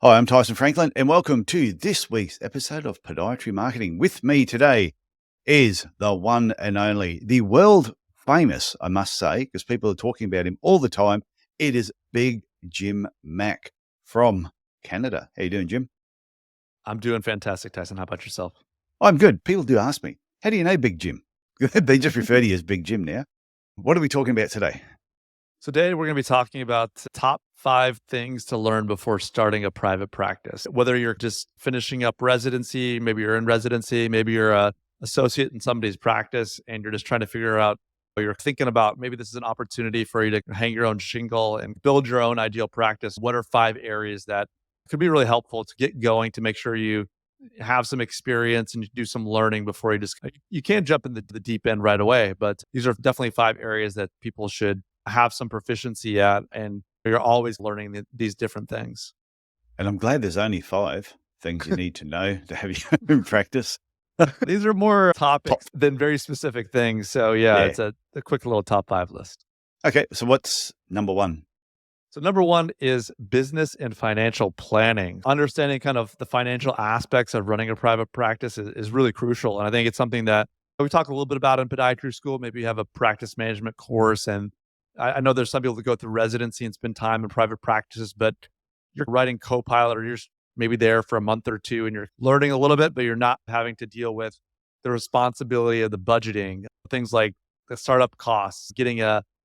Hi, I'm Tyson Franklin, and welcome to this week's episode of Podiatry Marketing. With me today is the one and only, the world famous, I must say, because people are talking about him all the time. It is Big Jim Mack from Canada. How you doing, Jim? I'm doing fantastic, Tyson. How about yourself? I'm good. People do ask me, how do you know Big Jim? They just refer to you as Big Jim now. What are we talking about today? So today we're going to be talking about top 5 things to learn before starting a private practice. Whether you're just finishing up residency, maybe you're in residency, maybe you're a associate in somebody's practice and you're just trying to figure out, or you're thinking about maybe this is an opportunity for you to hang your own shingle and build your own ideal practice. What are 5 areas that could be really helpful to get going, to make sure you have some experience and do some learning before you can't jump into the deep end right away, but these are definitely 5 areas that people should have some proficiency at, and you're always learning these different things. And I'm glad there's only 5 things you need to know to have your own practice. These are more topics than very specific things. So yeah, Yeah. it's a quick little top 5 list. Okay, so what's number 1? So number 1 is business and financial planning. Understanding kind of the financial aspects of running a private practice is really crucial. And I think it's something that we talk a little bit about in podiatry school. Maybe you have a practice management course, and I know there's some people that go through residency and spend time in private practices, but you're writing Copilot, or you're maybe there for a month or 2 and you're learning a little bit, but you're not having to deal with the responsibility of the budgeting, things like the startup costs, getting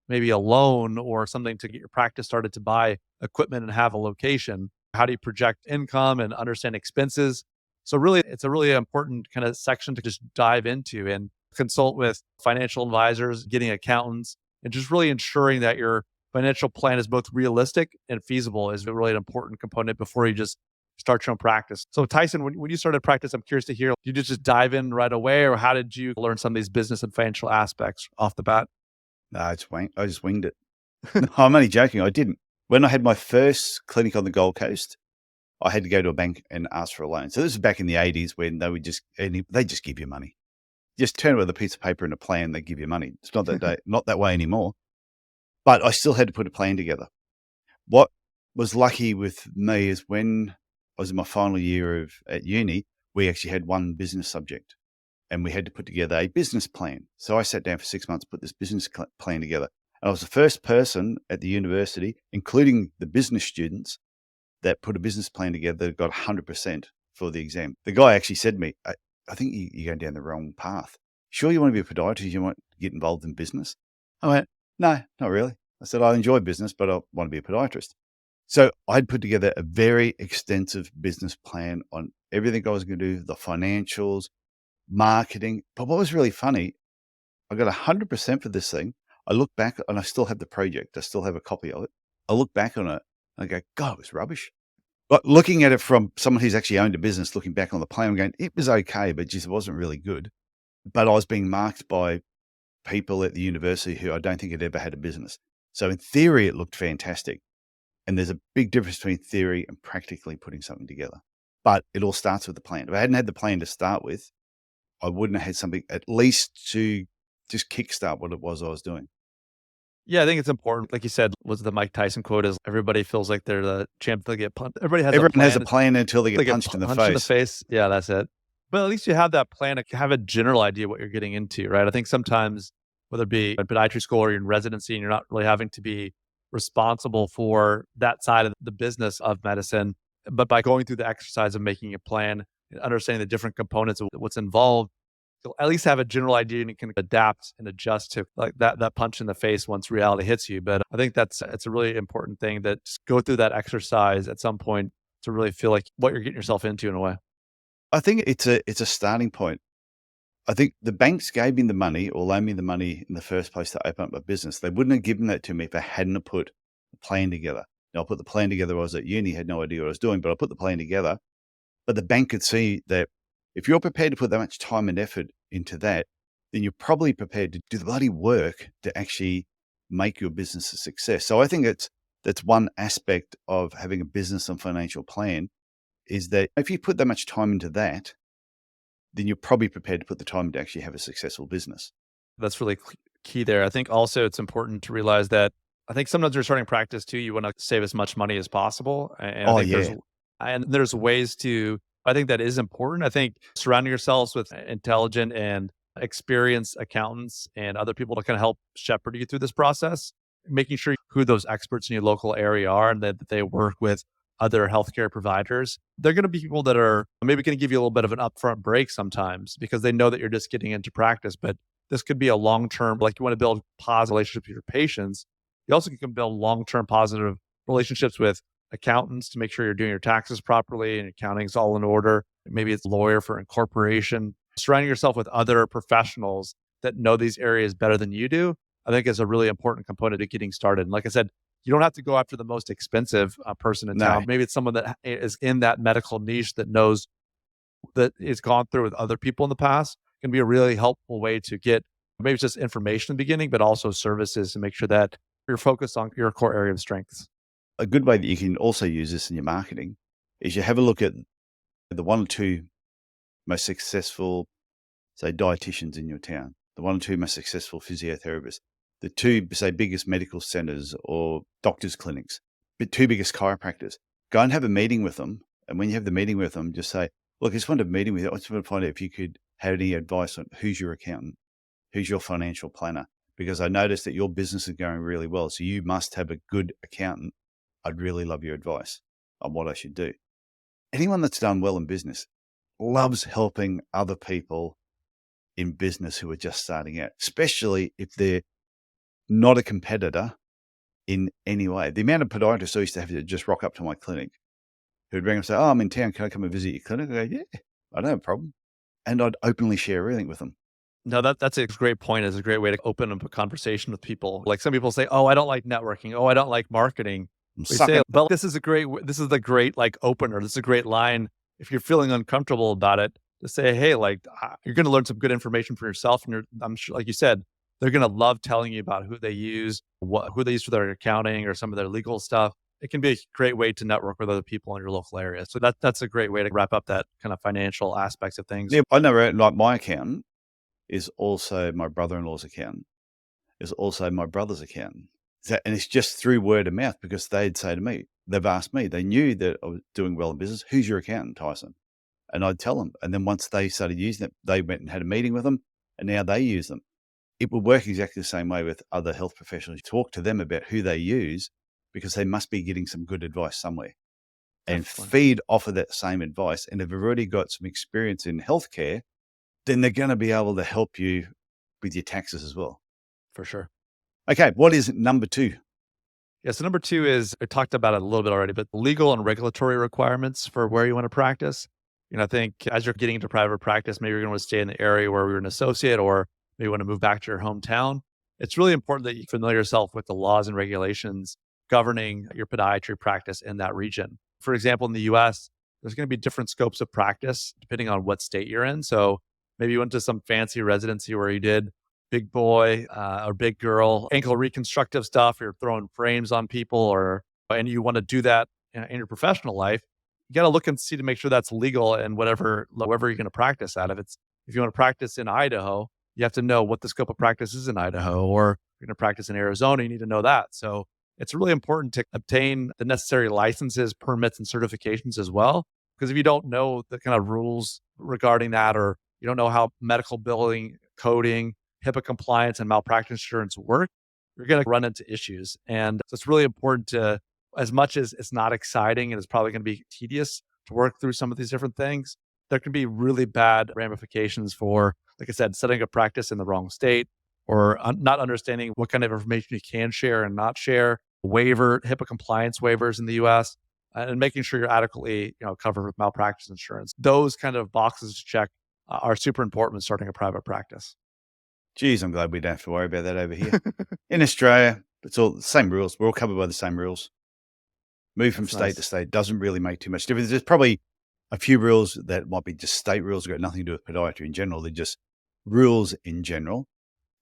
maybe a loan or something to get your practice started, to buy equipment and have a location. How do you project income and understand expenses? So really, it's a really important kind of section to just dive into and consult with financial advisors, getting accountants, and just really ensuring that your financial plan is both realistic and feasible is really an important component before you just start your own practice. So Tyson, when you started practice, I'm curious to hear, did you just dive in right away, or how did you learn some of these business and financial aspects off the bat? No, I just winged it. No, I'm only joking. I didn't. When I had my first clinic on the Gold Coast, I had to go to a bank and ask for a loan. So this is back in the 80s when they just give you money. Just turn it with a piece of paper and a plan, they give you money. It's not that way anymore. But I still had to put a plan together. What was lucky with me is when I was in my final year at uni, we actually had one business subject, and we had to put together a business plan. So I sat down for 6 months, put this business plan together. And I was the first person at the university, including the business students, that put a business plan together that got 100% for the exam. The guy actually said to me, I think you're going down the wrong path. Sure you want to be a podiatrist, you want to get involved in business? I went, no, not really. I said, I enjoy business, but I want to be a podiatrist. So I'd put together a very extensive business plan on everything I was going to do, the financials, marketing. But what was really funny, I got 100% for this thing. I look back and I still have the project. I still have a copy of it. I look back on it and I go, God, it was rubbish. But looking at it from someone who's actually owned a business, looking back on the plan, I'm going, it was okay, but just it wasn't really good. But I was being marked by people at the university who I don't think had ever had a business. So in theory, it looked fantastic. And there's a big difference between theory and practically putting something together. But it all starts with the plan. If I hadn't had the plan to start with, I wouldn't have had something at least to just kickstart what it was I was doing. Yeah, I think it's important. Like you said, was the Mike Tyson quote is everybody feels like they're the champ. They get punched. Everyone has a plan until they get punched in the punched in the face. face. Yeah, that's it. But at least you have that plan to have a general idea what you're getting into, right? I think sometimes, whether it be in podiatry school or you're in residency and you're not really having to be responsible for that side of the business of medicine, but by going through the exercise of making a plan and understanding the different components of what's involved, you'll at least have a general idea and you can adapt and adjust to like that punch in the face once reality hits you. But I think it's a really important thing, that just go through that exercise at some point to really feel like what you're getting yourself into in a way. I think it's a starting point. I think the banks gave me the money or loaned me the money in the first place to open up a business. They wouldn't have given that to me if I hadn't have put the plan together. Now, I put the plan together. I was at uni, had no idea what I was doing, but I put the plan together. But the bank could see that if you're prepared to put that much time and effort into that, then you're probably prepared to do the bloody work to actually make your business a success. So I think that's one aspect of having a business and financial plan, is that if you put that much time into that, then you're probably prepared to put the time to actually have a successful business. That's really key there. I think also it's important to realize that I think sometimes you're starting practice too, you want to save as much money as possible. And I Oh, think yeah. And there's ways to, I think that is important. I think surrounding yourselves with intelligent and experienced accountants and other people to kind of help shepherd you through this process, making sure who those experts in your local area are and that they work with other healthcare providers. They're going to be people that are maybe going to give you a little bit of an upfront break sometimes because they know that you're just getting into practice. But this could be a long term, like you want to build positive relationships with your patients. You also can build long term positive relationships with accountants to make sure you're doing your taxes properly and accounting's all in order. Maybe it's a lawyer for incorporation. Surrounding yourself with other professionals that know these areas better than you do, I think is a really important component of getting started. And like I said, you don't have to go after the most expensive person in No, town. Maybe it's someone that is in that medical niche that knows that it's gone through with other people in the past. Can be a really helpful way to get maybe it's just information in the beginning, but also services to make sure that you're focused on your core area of strengths. a good way that you can also use this in your marketing is you have a look at the one or two most successful, say, dietitians in your town, the one or two most successful physiotherapists, the two, say, biggest medical centers or doctors' clinics, the two biggest chiropractors. Go and have a meeting with them. And when you have the meeting with them, just say, look, I just wanted a meeting with you. I just want to find out if you could have any advice on who's your accountant, who's your financial planner, because I noticed that your business is going really well. So you must have a good accountant. I'd really love your advice on what I should do. Anyone that's done well in business loves helping other people in business who are just starting out, especially if they're not a competitor in any way. The amount of podiatrists I used to have to just rock up to my clinic who'd ring and say, oh, I'm in town. Can I come and visit your clinic? I go, yeah, I don't have a problem. And I'd openly share everything with them. No, that's a great point. It's a great way to open up a conversation with people. Like some people say, "Oh, I don't like networking. Oh, I don't like marketing." I'm We say, sucking. "But this is the great like opener. This is a great line. If you're feeling uncomfortable about it, to say, hey, like you're going to learn some good information for yourself, and I'm sure, like you said, they're going to love telling you about who they use, who they use for their accounting or some of their legal stuff. It can be a great way to network with other people in your local area. So that's a great way to wrap up that kind of financial aspects of things. Yeah, I know, right? Like my accountant is also my brother-in-law's accountant, is also my brother's accountant. And it's just through word of mouth because they'd say to me, they've asked me, they knew that I was doing well in business. Who's your accountant, Tyson? And I'd tell them. And then once they started using it, they went and had a meeting with them and now they use them. It would work exactly the same way with other health professionals. Talk to them about who they use because they must be getting some good advice somewhere and Definitely. feed off of that same advice. And if they've already got some experience in healthcare, then they're going to be able to help you with your taxes as well. For sure. Okay, what is number 2? Yeah. So number two is I talked about it a little bit already, but legal and regulatory requirements for where you want to practice. I think as you're getting into private practice, maybe you're going to want to stay in the area where you're an associate, or maybe you want to move back to your hometown. It's really important that you familiar yourself with the laws and regulations governing your podiatry practice in that region. For example, in the US, there's going to be different scopes of practice depending on what state you're in. So maybe you went to some fancy residency where you did big boy or big girl ankle reconstructive stuff. You're throwing frames on people, and you want to do that in your professional life. You got to look and see to make sure that's legal and wherever you're going to practice out of. If you want to practice in Idaho, you have to know what the scope of practice is in Idaho, or you're going to practice in Arizona, you need to know that. So it's really important to obtain the necessary licenses, permits, and certifications as well. Because if you don't know the kind of rules regarding that, or you don't know how medical billing, coding, HIPAA compliance, and malpractice insurance work, you're going to run into issues. And so it's really important to, as much as it's not exciting and it's probably going to be tedious to work through some of these different things, there can be really bad ramifications for, like I said, setting up practice in the wrong state, or not understanding what kind of information you can share and not share, HIPAA compliance waivers in the US, and making sure you're adequately, covered with malpractice insurance. Those kind of boxes to check are super important when starting a private practice. Geez, I'm glad we don't have to worry about that over here. In Australia, it's all the same rules. We're all covered by the same rules. Move from That's state to nice. state doesn't really make too much difference. There's probably a few rules that might be just state rules, got nothing to do with podiatry in general. They're just rules in general.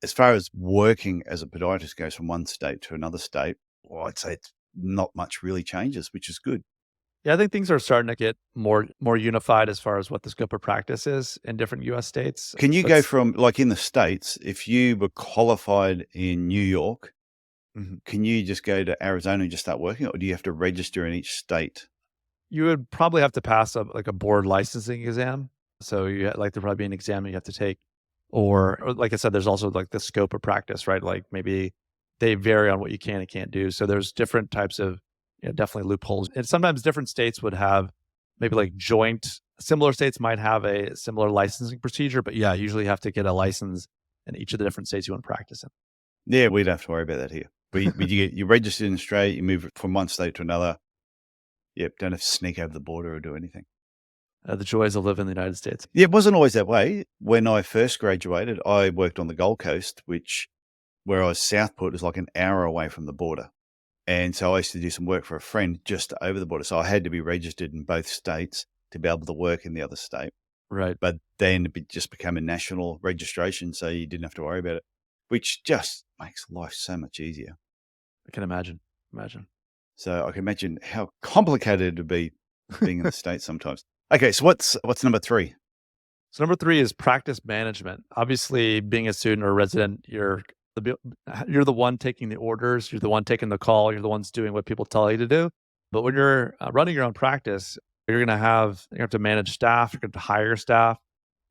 As far as working as a podiatrist goes from one state to another state, well, I'd say it's not much really changes, which is good. Yeah, I think things are starting to get more unified as far as what the scope of practice is in different US states. Can you But go from, like in the States, if you were qualified in New York, mhm. can you just go to Arizona and just start working, or do you have to register in each state? You would probably have to pass a board licensing exam. So like there probably be an exam you have to take, or like I said, there's also like the scope of practice, right? Like maybe they vary on what you can and can't do. So there's different types of, definitely loopholes. And sometimes different states would have maybe like similar states might have a similar licensing procedure, but yeah, usually you have to get a license in each of the different states you want to practice in. Yeah, we don't have to worry about that here. You're registered in Australia, you move from one state to another. Yep, don't have to sneak over the border or do anything. The joys of living in the United States. Yeah, it wasn't always that way. When I first graduated, I worked on the Gold Coast, where I was Southport is like an hour away from the border. And so I used to do some work for a friend just over the border. So I had to be registered in both states to be able to work in the other state. Right. But then it just became a national registration, so you didn't have to worry about it, which just makes life so much easier. I can imagine. Imagine. So I can imagine how complicated it would be being in the States sometimes. Okay, so what's number 3? So number 3 is practice management. Obviously, being a student or a resident, you're the one taking the orders, you're the one taking the call, you're the ones doing what people tell you to do. But when you're running your own practice, you have to manage staff, you're going to hire staff,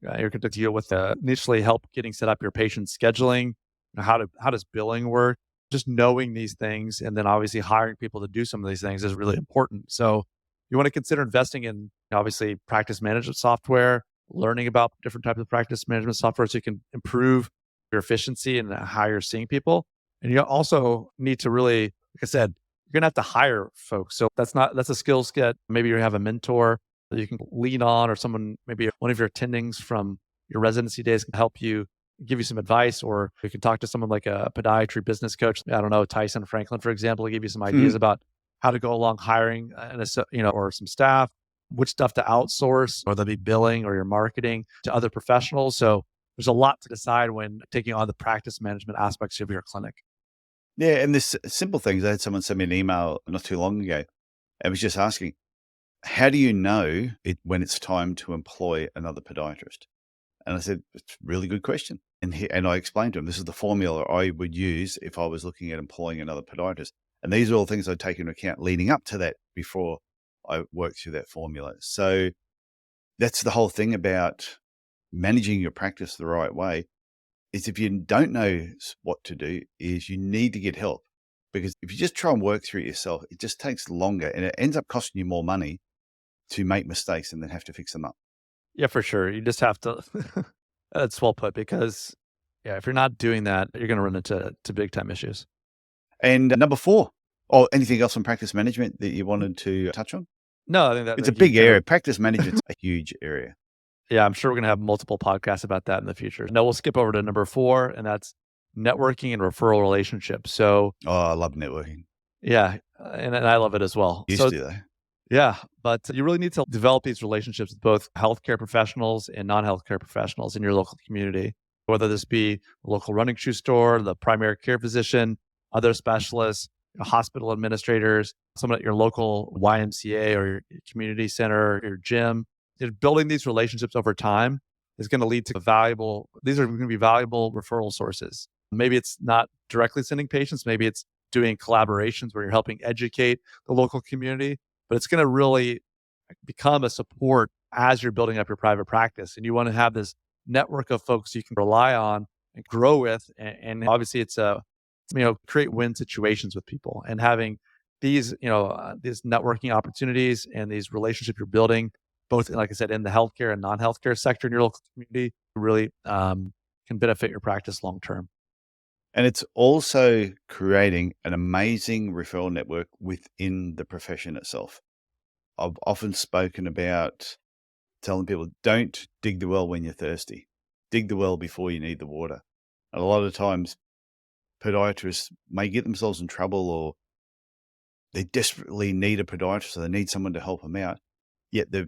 you're going to deal with initially help getting set up your patient scheduling, how does billing work, just knowing these things, and then obviously hiring people to do some of these things is really important. So you want to consider investing in obviously practice management software, learning about different types of practice management software so you can improve your efficiency and how you're seeing people. And you also need to really, like I said, you're going to have to hire folks. So that's a skill set. Maybe you have a mentor that you can lean on, or someone, maybe one of your attendings from your residency days can help you, give you some advice, or you can talk to someone like a podiatry business coach. I don't know, Tyson Franklin, for example, to give you some ideas about how to go along hiring or some staff, which stuff to outsource, or be billing or your marketing to other professionals. So there's a lot to decide when taking on the practice management aspects of your clinic. Yeah, and this simple things. I had someone send me an email not too long ago and was just asking, how do you know when it's time to employ another podiatrist? And I said, it's a really good question. And I explained to him, this is the formula I would use if I was looking at employing another podiatrist. And these are all things I'd take into account leading up to that before I worked through that formula. So that's the whole thing about managing your practice the right way. Is if you don't know what to do, is you need to get help. Because if you just try and work through it yourself, it just takes longer and it ends up costing you more money to make mistakes and then have to fix them up. Yeah, for sure. You just have to, that's well put, because if you're not doing that, you're going to run into big time issues. And number 4, or anything else on practice management that you wanted to touch on? No, I think that It's a big area. Practice management's a huge area. Yeah, I'm sure we're going to have multiple podcasts about that in the future. No, we'll skip over to number 4, and that's networking and referral relationships. So, I love networking. yeah, and I love it as well. Used to, though. Yeah, but you really need to develop these relationships with both healthcare professionals and non-healthcare professionals in your local community, whether this be a local running shoe store, the primary care physician, other specialists, hospital administrators, someone at your local YMCA or your community center, your gym. Building these relationships over time is going to lead to these are going to be valuable referral sources. Maybe it's not directly sending patients, maybe it's doing collaborations where you're helping educate the local community, but it's going to really become a support as you're building up your private practice. And you want to have this network of folks you can rely on and grow with. And obviously it's create win situations with people, and having these networking opportunities and these relationships you're building, both, like I said, in the healthcare and non-healthcare sector in your local community, really can benefit your practice long term. And it's also creating an amazing referral network within the profession itself. I've often spoken about telling people, don't dig the well when you're thirsty. Dig the well before you need the water. And a lot of times, podiatrists may get themselves in trouble, or they desperately need a podiatrist, or they need someone to help them out. Yet they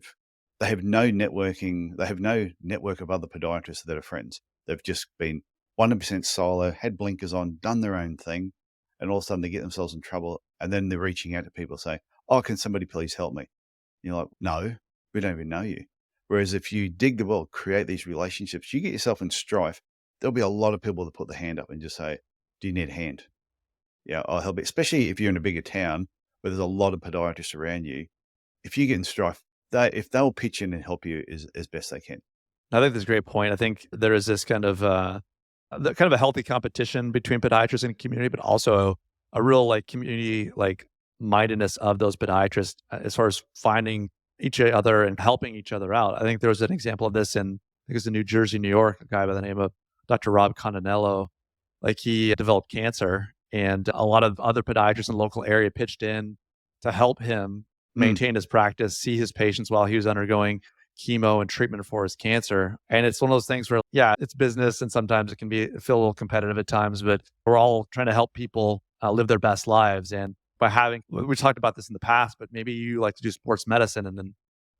have no networking. They have no network of other podiatrists that are friends. They've just been 100% solo, had blinkers on, done their own thing, and all of a sudden they get themselves in trouble. And then they're reaching out to people saying, oh, can somebody please help me? And you're like, no, we don't even know you. Whereas if you dig the well, create these relationships, you get yourself in strife, there'll be a lot of people that put their hand up and just say, do you need a hand? Yeah, I'll help you. Especially if you're in a bigger town where there's a lot of podiatrists around you, if you get in strife, if they'll pitch in and help you as best they can. I think that's a great point. I think there is this kind of a healthy competition between podiatrists and community, but also a real like community like mindedness of those podiatrists as far as finding each other and helping each other out. I think there was an example of this in, I think it was in New Jersey, New York, a guy by the name of Dr. Rob Condinello. Like he developed cancer, and a lot of other podiatrists in the local area pitched in to help him maintain his practice, see his patients while he was undergoing chemo and treatment for his cancer. And it's one of those things where, yeah, it's business and sometimes it can feel a little competitive at times, but we're all trying to help people live their best lives. And by having, we talked about this in the past, but maybe you like to do sports medicine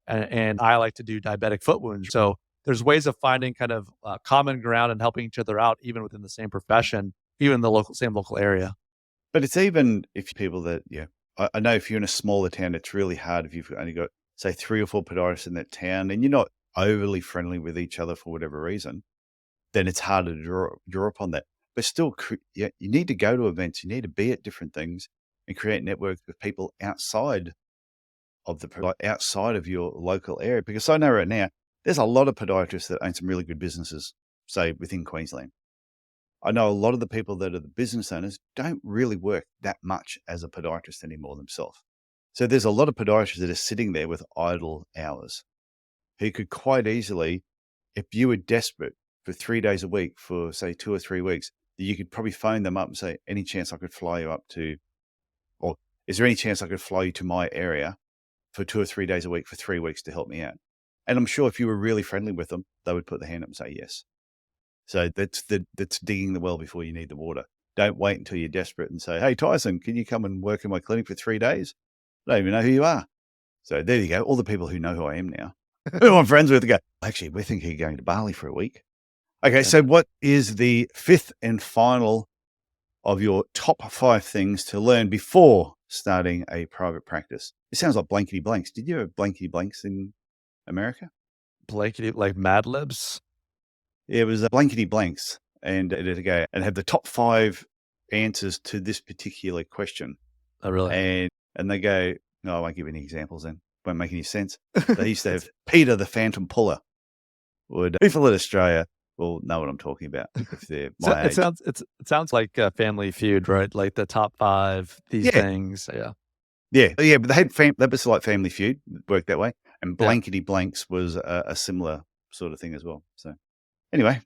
and I like to do diabetic foot wounds. So there's ways of finding kind of common ground and helping each other out, even within the same profession, even in the same local area. But it's even if people that, I know if you're in a smaller town, it's really hard if you've only got, say, 3 or 4 podiatrists in that town and you're not overly friendly with each other for whatever reason, then it's harder to draw upon that. But still, you need to go to events. You need to be at different things and create networks with people outside of your local area. Because I know right now, there's a lot of podiatrists that own some really good businesses, say, within Queensland. I know a lot of the people that are the business owners don't really work that much as a podiatrist anymore themselves. So there's a lot of podiatrists that are sitting there with idle hours who could quite easily, if you were desperate for 3 days a week for, say, 2 or 3 weeks, that you could probably phone them up and say, any chance I could fly you up to, or is there any chance I could fly you to my area for 2 or 3 days a week for 3 weeks to help me out? And I'm sure if you were really friendly with them, they would put their hand up and say yes. So that's digging the well before you need the water. Don't wait until you're desperate and say, hey, Tyson, can you come and work in my clinic for 3 days? I don't even know who you are. So there you go. All the people who know who I am now, who I'm friends with, go, actually, we're thinking of going to Bali for a week. Okay, so what is the 5th and final of your top 5 things to learn before starting a private practice? It sounds like blankety blanks. Did you have blankety blanks in America? Blankety, like Mad Libs? Yeah, it was blankety blanks, and it'd go and have the top 5 answers to this particular question. Oh, really? And they go, no, I won't give any examples then. Won't make any sense. They used to have Peter the Phantom Puller. People in Australia will know what I'm talking about if they're my age. It sounds like Family Feud, right? Like the top 5, these things. Yeah. Yeah, but they had that was like Family Feud, worked that way. And blankety blanks was a similar sort of thing as well. So anyway,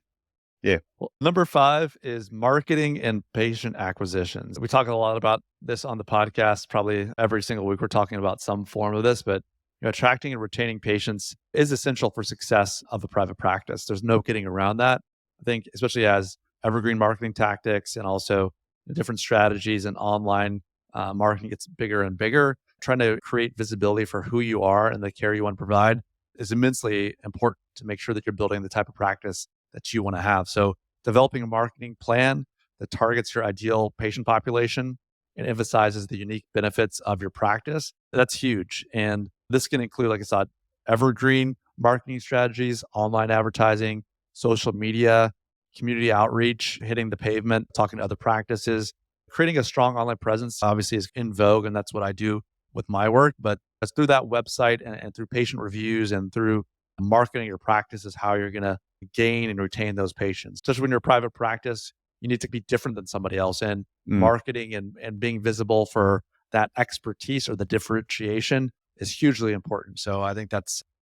yeah. Well, number 5 is marketing and patient acquisitions. We talk a lot about this on the podcast. Probably every single week we're talking about some form of this, but attracting and retaining patients is essential for success of a private practice. There's no getting around that. I think, especially as evergreen marketing tactics and also the different strategies and online marketing gets bigger and bigger, trying to create visibility for who you are and the care you want to provide is immensely important to make sure that you're building the type of practice that you want to have. So developing a marketing plan that targets your ideal patient population and emphasizes the unique benefits of your practice, that's huge. And this can include, like I said, evergreen marketing strategies, online advertising, social media, community outreach, hitting the pavement, talking to other practices. Creating a strong online presence obviously is in vogue, and that's what I do with my work. But it's through that website and through patient reviews and through marketing your practice is how you're going to gain and retain those patients. Especially when you're a private practice, you need to be different than somebody else. And marketing and being visible for that expertise or the differentiation is hugely important. So I think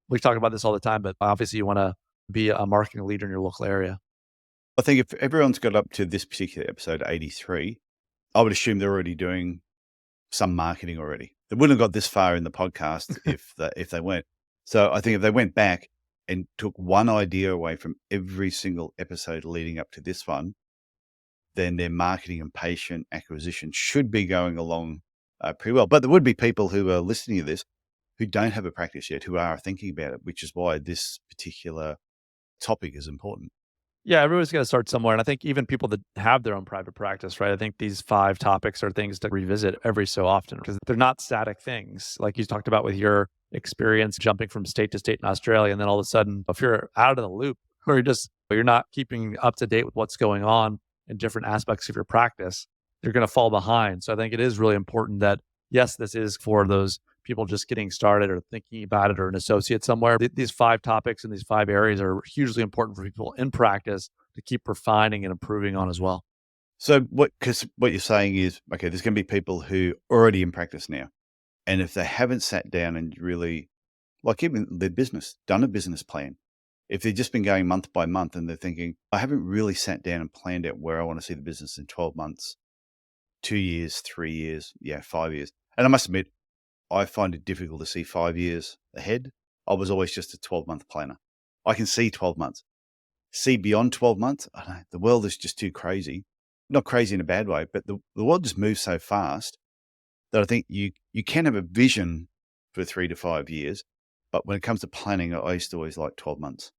we talk about this all the time, but obviously you want to be a marketing leader in your local area. I think if everyone's got up to this particular episode 83, I would assume they're already doing some marketing already. They wouldn't have got this far in the podcast if they weren't. So I think if they went back and took one idea away from every single episode leading up to this one, then their marketing and patient acquisition should be going along pretty well. But there would be people who are listening to this who don't have a practice yet, who are thinking about it, which is why this particular topic is important. Yeah, everybody's got to start somewhere. And I think even people that have their own private practice, right? I think these 5 topics are things to revisit every so often because they're not static things. Like you talked about with your experience jumping from state to state in Australia. And then all of a sudden, if you're out of the loop or you're not keeping up to date with what's going on in different aspects of your practice, you're going to fall behind. So I think it is really important that, yes, this is for those people just getting started or thinking about it or an associate somewhere. These 5 topics and these 5 areas are hugely important for people in practice to keep refining and improving on as well. So because what you're saying is, okay, there's going to be people who are already in practice now. And if they haven't sat down and really, like even their business, done a business plan, if they've just been going month by month and they're thinking, I haven't really sat down and planned out where I want to see the business in 12 months, 2 years, 3 years, 5 years. And I must admit, I find it difficult to see 5 years ahead. I was always just a 12-month planner. I can see 12 months. See beyond 12 months, I don't know, the world is just too crazy. Not crazy in a bad way, but the world just moves so fast that I think you can have a vision for 3 to 5 years, but when it comes to planning, I used to always like 12 months.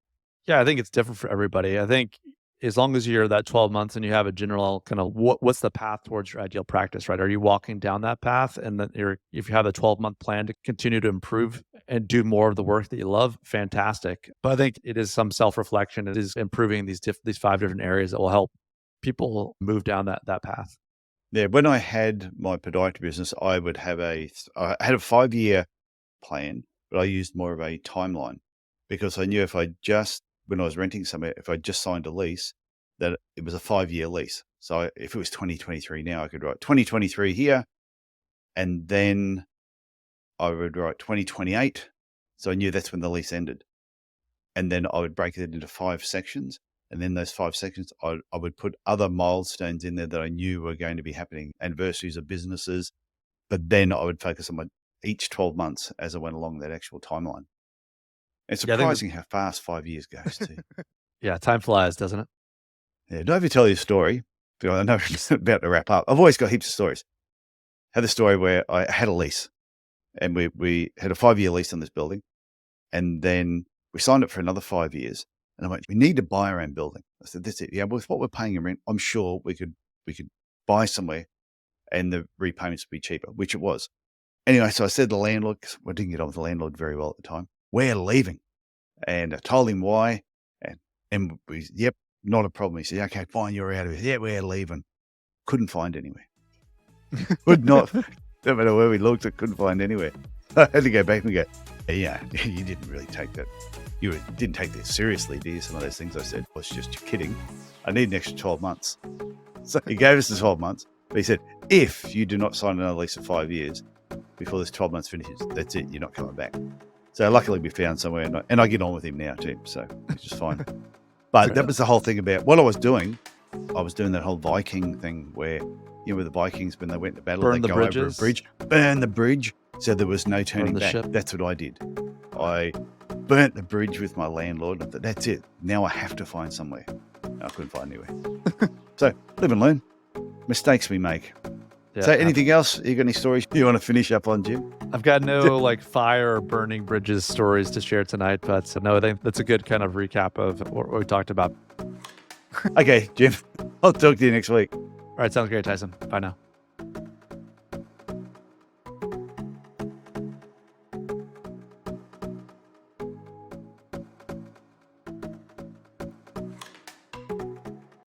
Yeah, I think it's different for everybody. I think as long as you're that 12 months and you have a general kind of what's the path towards your ideal practice, right? Are you walking down that path? And then if you have a 12-month plan to continue to improve and do more of the work that you love, fantastic. But I think it is some self-reflection. It is improving these 5 different areas that will help people move down that path. Yeah, when I had my podiatry business, I had a 5-year plan, but I used more of a timeline because I knew when I was renting somewhere, if I just signed a lease, that it was a 5-year lease. So if it was 2023 now, I could write 2023 here, and then I would write 2028. So I knew that's when the lease ended. And then I would break it into 5 sections. And then those 5 sections, I would put other milestones in there that I knew were going to be happening, anniversaries of businesses. But then I would focus on each 12 months as I went along that actual timeline. It's surprising how fast 5 years goes too. Yeah, time flies, doesn't it? Yeah, do I ever tell you a story? Because I know it's about to wrap up. I've always got heaps of stories. I had a story where I had a lease, and we had a 5-year lease on this building, and then we signed it for another 5 years. And I went, we need to buy our own building. I said, that's it. Yeah, with what we're paying in rent, I'm sure we could buy somewhere and the repayments would be cheaper, which it was. Anyway, so I said to the landlord, because I didn't get on with the landlord very well at the time, we're leaving. And I told him why. And we, yep, not a problem. He said, okay, fine, you're out of here. Yeah, we're leaving. Couldn't find anywhere. Could not. No matter where we looked, I couldn't find anywhere. I had to go back and go, yeah, you didn't really take that. You didn't take this seriously, do you? Some of those things I said was just, you're kidding. I need an extra 12 months. So he gave us the 12 months. But he said, if you do not sign another lease of 5 years before this 12 months finishes, that's it. You're not coming back. So luckily we found somewhere, and I get on with him now too. So it's just fine. But that was the whole thing about what I was doing. I was doing that whole Viking thing where, with the Vikings, when they went to battle, they go over a bridge, burn the bridge. So there was no turning back. Ship. That's what I did. I burnt the bridge with my landlord. And that's it. Now I have to find somewhere. I couldn't find anywhere. So live and learn. Mistakes we make. Yeah, so anything else? You got any stories you want to finish up on, Jim? I've got no fire or burning bridges stories to share tonight, but no, I think that's a good kind of recap of what we talked about. Okay, Jim. I'll talk to you next week. All right, sounds great, Tyson. Bye now.